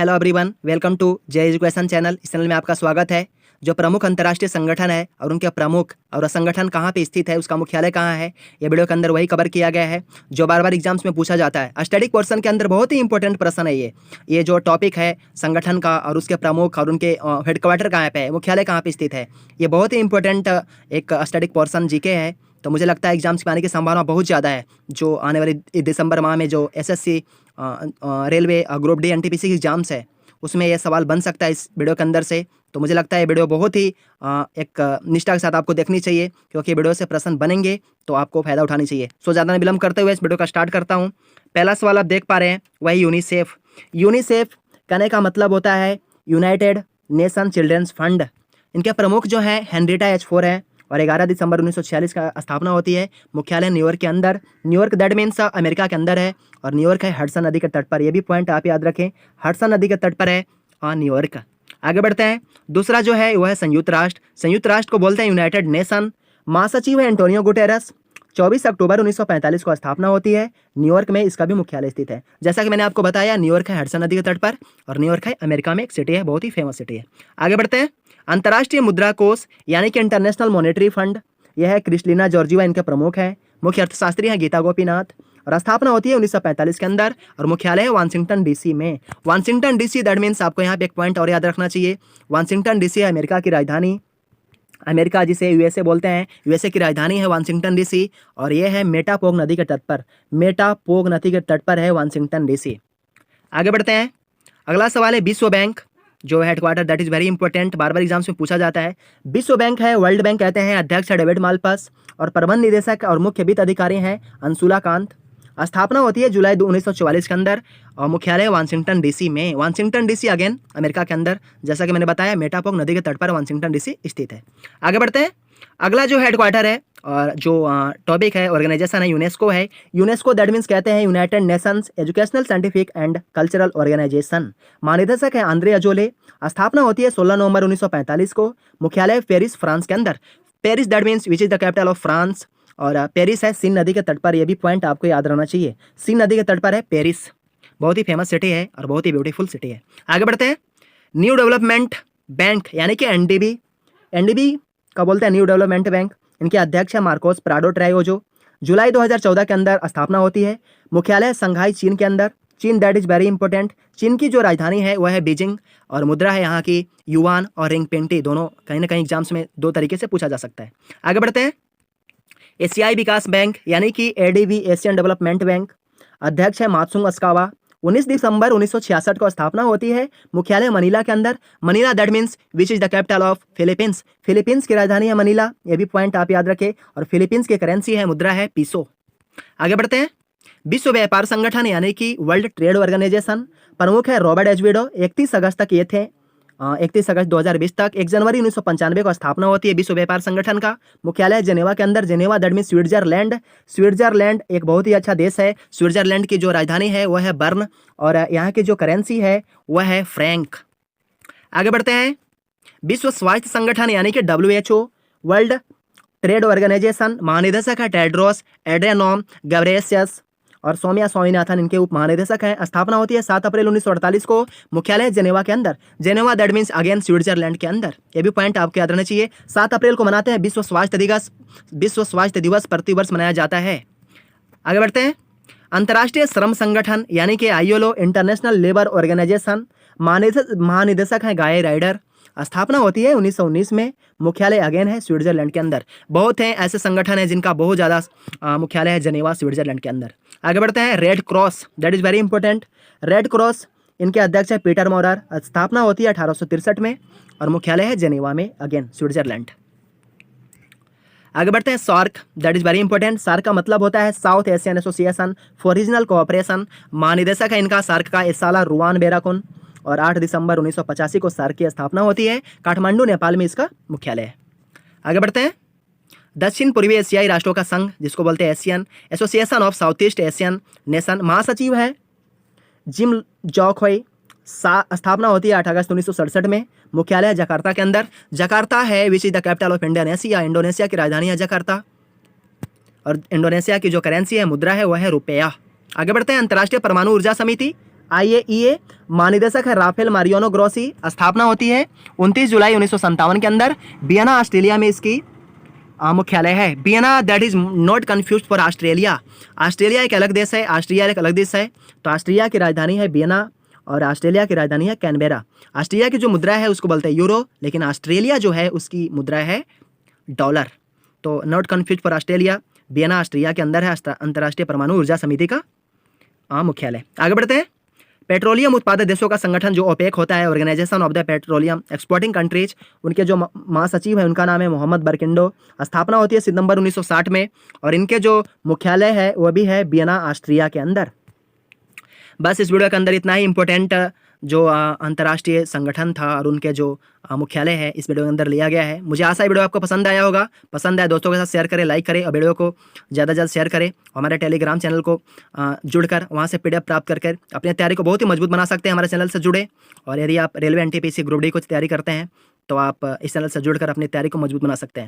Hello everyone, welcome to जय education channel. इस channel में आपका स्वागत है। जो प्रमुख अंतर्राष्ट्रीय संगठन है और उनके प्रमुख और संगठन कहाँ पे स्थित है, उसका मुख्यालय कहाँ है, ये वीडियो के अंदर वही कवर किया गया है जो बार बार एग्जाम्स में पूछा जाता है। स्टैटिक पोर्शन के अंदर बहुत ही इंपॉर्टेंट प्रश्न है ये जो टॉपिक है संगठन का और उसके प्रमुख और उनके हेडक्वार्टर कहाँ पे है, मुख्यालय कहाँ पे स्थित है, ये बहुत ही इंपॉर्टेंट एक स्टैटिक पोर्शन जीके है। तो मुझे लगता है एग्जाम्स में आने की संभावना बहुत ज़्यादा है। जो आने वाली दिसंबर माह में जो SSC railway group D NTPC की एग्जाम्स है, उसमें यह सवाल बन सकता है इस वीडियो के अंदर से। तो मुझे लगता है ये वीडियो बहुत ही एक निष्ठा के साथ आपको देखनी चाहिए, क्योंकि वीडियो से प्रश्न बनेंगे तो आपको फायदा उठानी चाहिए। सो ज़्यादा विलंब करते हुए इस वीडियो का स्टार्ट करता हूँ। पहला सवाल आप देख पा रहे हैं, वही यूनिसेफ। यूनिसेफ कहने का मतलब होता है यूनाइटेड नेशन चिल्ड्रंस फंड। इनके प्रमुख जो हैं हेनरिटा एच4 है और 11 दिसंबर 1946 का स्थापना होती है। मुख्यालय न्यूयॉर्क के अंदर, न्यूयॉर्क दैट मीन्स अमेरिका के अंदर है, और न्यूयॉर्क है हडसन नदी के तट पर। यह भी पॉइंट आप याद रखें, हडसन नदी के तट पर है न्यूयॉर्क। आगे बढ़ते हैं। दूसरा जो है वह है संयुक्त राष्ट्र। संयुक्त राष्ट्र को बोलते हैं यूनाइटेड नेशन। महासचिव है एंटोनियो गुटेरस। 24 अक्टूबर 1945 को स्थापना होती है। न्यूयॉर्क में इसका भी मुख्यालय स्थित है। जैसा कि मैंने आपको बताया, न्यूयॉर्क है हडसन नदी के तट पर और न्यूयॉर्क है अमेरिका में एक सिटी है, बहुत ही फेमस सिटी है। आगे बढ़ते हैं। अंतर्राष्ट्रीय मुद्रा कोष यानी कि इंटरनेशनल मॉनेटरी फंड, यह है क्रिस्टलिना जॉर्जिवा इनके प्रमुख है। मुख्य अर्थशास्त्री हैं गीता गोपीनाथ और स्थापना होती है 1945 के अंदर और मुख्यालय है वाशिंगटन डीसी में। वाशिंगटन डीसी दैट मीन्स आपको यहाँ पे एक पॉइंट और याद रखना चाहिए, वाशिंगटन डीसी है अमेरिका की राजधानी। अमेरिका जिसे यूएसए बोलते हैं, यूएसए की राजधानी है वाशिंगटन डीसी और यह है मेटापोग नदी के तट पर। मेटापोग नदी के तट पर है वाशिंगटन डीसी। आगे बढ़ते हैं। अगला सवाल है विश्व बैंक, जो headquarter that is very important, bar bar exams में पूछा जाता है। विश्व बैंक है, वर्ल्ड बैंक कहते हैं। अध्यक्ष है डेविड मालपास और प्रबंध निदेशक और मुख्य वित्त अधिकारी हैं अंशुला कांत। स्थापना होती है जुलाई 1944 के अंदर और मुख्यालय वाशिंगटन डीसी में। वाशिंगटन डीसी अगेन अमेरिका के अंदर, जैसा कि मैंने बताया मेटापोग नदी के तट पर वाशिंगटन डीसी स्थित है। आगे बढ़ते हैं। अगला जो हेडक्वार्टर है और जो टॉपिक है, ऑर्गेनाइजेशन है, यूनेस्को है। यूनेस्को दैट मीन्स कहते हैं United Nations Educational Scientific and Cultural Organization. महानिदेशक है आंद्रे अजोले। स्थापना होती है 16 नवंबर 1945 को। मुख्यालय पेरिस फ्रांस के अंदर। Paris that means which is the capital of France और पेरिस है सीन नदी के तट पर। यह भी पॉइंट आपको याद रहना चाहिए, सीन नदी के तट पर है पेरिस। बहुत ही फेमस सिटी है और बहुत ही ब्यूटीफुल सिटी है। आगे बढ़ते हैं। न्यू डेवलपमेंट बैंक यानी कि एनडीबी। एनडीबी का बोलते हैं न्यू डेवलपमेंट बैंक। इनके अध्यक्ष है मार्कोस प्राडो ट्रायोजो। जुलाई 2014 के अंदर स्थापना होती है। मुख्यालय संघाई चीन के अंदर। चीन दैट इज वेरी इंपॉर्टेंट। चीन की जो राजधानी है वह है बीजिंग और मुद्रा है यहाँ की युआन और रिंगपेंटी। दोनों कहीं ना कहीं एग्जाम्स में दो तरीके से पूछा जा सकता है। आगे बढ़ते हैं। एशियाई विकास बैंक यानी कि एडीबी एशियन डेवलपमेंट बैंक। अध्यक्ष है मात्सुंग अस्कावा। 19 दिसंबर 1966 को स्थापना होती है। मुख्यालय मनीला के अंदर। Manila that means which is the capital of Philippines. Philippines की राजधानी है मनीला, यह भी पॉइंट आप याद रखें। और फिलीपींस की करेंसी है, मुद्रा है पीसो। आगे बढ़ते हैं। विश्व व्यापार संगठन यानी कि वर्ल्ड ट्रेड ऑर्गेनाइजेशन। प्रमुख है रॉबर्ट एचविडो। 31 अगस्त तक ये थे, 31 अगस्त 2020 तक। 1 जनवरी 1995 को स्थापना होती है विश्व व्यापार संगठन का। मुख्यालय जेनेवा के अंदर। Geneva that mean Switzerland. Switzerland एक बहुत ही अच्छा देश है। स्विट्जरलैंड की जो राजधानी है वह है बर्न और यहाँ की जो करेंसी है वह है फ्रैंक। आगे बढ़ते हैं। विश्व स्वास्थ्य संगठन यानी कि WHO, वर्ल्ड ट्रेड ऑर्गेनाइजेशन। महानिदेशक है टेड्रोस एड्रेनोम गब्रेयसस और सौम्या स्वामीनाथन इनके उप महानिदेशक हैं। स्थापना होती है 7 अप्रैल 1948 को। मुख्यालय जेनेवा के अंदर। Geneva that means again Switzerland के अंदर। ये भी पॉइंट आपको याद रहना चाहिए। 7 अप्रैल को मनाते हैं विश्व स्वास्थ्य दिवस। विश्व स्वास्थ्य दिवस प्रतिवर्ष मनाया जाता है। आगे बढ़ते हैं। अंतर्राष्ट्रीय श्रम संगठन यानी कि ILO, इंटरनेशनल लेबर ऑर्गेनाइजेशन। महानिदेशक हैं गाय राइडर। स्थापना होती है 1919 में। मुख्यालय अगेन है स्विट्जरलैंड के अंदर। बहुत हैं ऐसे संगठन हैं जिनका बहुत ज़्यादा मुख्यालय है जेनेवा स्विट्जरलैंड के अंदर। आगे बढ़ते हैं। Red cross that is very important. Red cross इनके अध्यक्ष है पीटर मॉरर। स्थापना होती है 1863 में और मुख्यालय है जेनेवा में, अगेन स्विट्जरलैंड। आगे बढ़ते हैं। SAARC that is very important. SAARC का मतलब होता है South Asian Association for Regional Cooperation. महानिदेशक है इनका सार्क का इसाला रुआन बेराकुन और 8 दिसंबर 1985 को सार्क की स्थापना होती है। काठमांडू नेपाल में इसका मुख्यालय है। आगे बढ़ते हैं। दक्षिण पूर्वी एशियाई राष्ट्रों का संघ जिसको बोलते हैं Asian association of south east Asian nation. महासचिव है जिम जॉकहोई। स्थापना होती है 8 अगस्त 1967 में। मुख्यालय है जकार्ता के अंदर। जकार्ता है which is the capital of Indonesia. Indonesia की राजधानी है जकार्ता और इंडोनेशिया की जो करेंसी है, मुद्रा है, वह है रुपया। आगे बढ़ते हैं। अंतर्राष्ट्रीय परमाणु ऊर्जा समिति IAEA महानिदेशक है राफेल मारियानो ग्रोसी। स्थापना होती है 29 जुलाई 1957 के अंदर। वियना ऑस्ट्रेलिया में इसकी मुख्यालय है। Vienna, that is not confuse for Australia. Australia एक अलग देश है, ऑस्ट्रिया एक अलग देश है। तो ऑस्ट्रिया की राजधानी है वियना और ऑस्ट्रेलिया की राजधानी है कैनबेरा। ऑस्ट्रेलिया की जो मुद्रा है उसको बोलते हैं यूरो, लेकिन ऑस्ट्रेलिया जो है उसकी मुद्रा है डॉलर। तो not confuse for Australia. Vienna Austria के अंदर है। अंतर्राष्ट्रीय परमाणु ऊर्जा समिति का मुख्यालय। आगे बढ़ते हैं। पेट्रोलियम उत्पादक देशों का संगठन जो ओपेक होता है, Organization of the Petroleum Exporting Countries, उनके जो महासचिव है उनका नाम है मोहम्मद बरकिंडो। स्थापना होती है सितंबर 1960 में और इनके जो मुख्यालय है वो भी है वियना ऑस्ट्रिया के अंदर। बस इस वीडियो के अंदर इतना ही इम्पोर्टेंट जो अंतर्राष्ट्रीय संगठन था और उनके जो मुख्यालय है इस वीडियो के अंदर लिया गया है। मुझे आशा है वीडियो आपको पसंद आया होगा। पसंद आया दोस्तों के साथ शेयर करें, लाइक करें और वीडियो को ज़्यादा से ज़्यादा शेयर करें। हमारे टेलीग्राम चैनल को जुड़कर वहाँ से PDF प्राप्त करके अपनी तैयारी को बहुत ही मजबूत बना सकते हैं। हमारे चैनल से जुड़े और यदि आप रेलवे NTPC ग्रुप डी की तैयारी करते हैं तो आप इस चैनल से जुड़कर अपनी तैयारी को मजबूत बना सकते हैं।